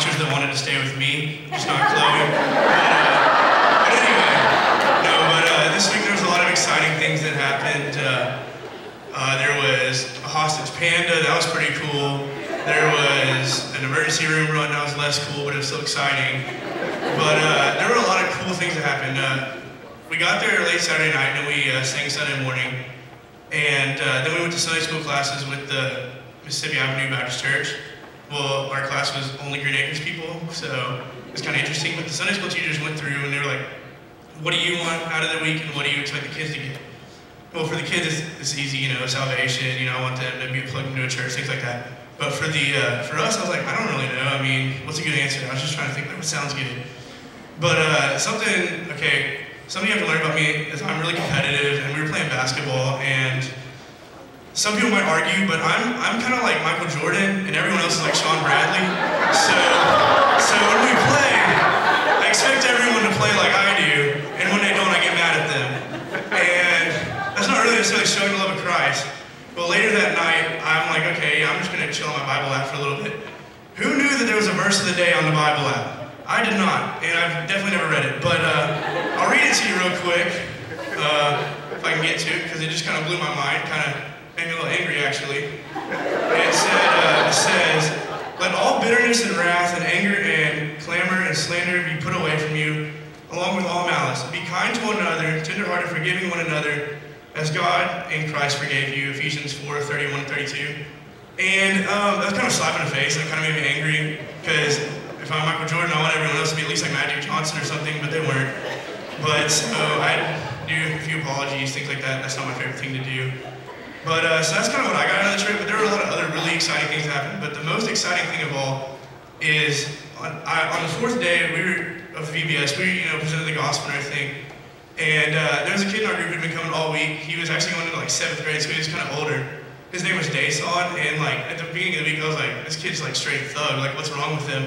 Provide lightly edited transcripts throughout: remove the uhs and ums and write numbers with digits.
sponsors that wanted to stay with me, just not Chloe. But anyway, no, but this week there was a lot of exciting things that happened. There was a hostage panda, that was pretty cool. There was an emergency room run, that was less cool, but it was still exciting. But there were a lot of cool things that happened. We got there late Saturday night and we sang Sunday morning. And then we went to Sunday school classes with the Mississippi Avenue Baptist Church. Well, our class was only Green Acres people, so it was kind of interesting. But the Sunday school teachers went through and they were like, what do you want out of the week and what do you expect the kids to get? Well, for the kids, it's easy, you know, salvation, you know, I want them to be plugged into a church, things like that. But for us, I was like, I don't really know. I mean, what's a good answer? I was just trying to think, what sounds good? But something you have to learn about me is I'm really competitive, and we were playing basketball, and some people might argue, but I'm kind of like Michael Jordan, and everyone else is like Sean Bradley. So when we play, I expect everyone to play like I do, and when they don't, I get mad at them. And that's not really necessarily showing the love of Christ. But later that night, I'm like, okay, I'm just going to chill on my Bible app for a little bit. Who knew that there was a verse of the day on the Bible app? I did not, and I've definitely never read it. But I'll read it to you real quick, if I can get to it, because it just kind of blew my mind, kind of made me a little angry, actually. It says, let all bitterness and wrath and anger and clamor and slander be put away from you, along with all malice. Be kind to one another, tenderhearted, forgiving one another, as God in Christ forgave you, Ephesians 4:31-32. And that was kind of a slap in the face, and it kind of made me angry, because if I'm Michael Jordan, I want everyone else to be at least like Magic Johnson or something, but they weren't. But so I do a few apologies, things like that. That's not my favorite thing to do. But so that's kind of what I got out of the trip, but there were a lot of other really exciting things that happened. But the most exciting thing of all is on the fourth day of VBS, we presented the gospel and everything. And there was a kid in our group who'd been coming all week. He was actually going into like 7th grade, so he was kind of older. His name was Dason, and like at the beginning of the week, I was like, this kid's like straight thug, like what's wrong with him?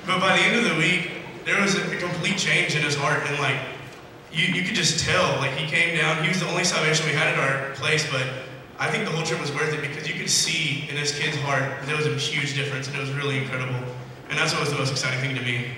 But by the end of the week, there was a complete change in his heart, and like, you could just tell, like he came down, he was the only salvation we had at our place, but I think the whole trip was worth it because you could see in this kid's heart that there was a huge difference, and it was really incredible. And that's what was the most exciting thing to me.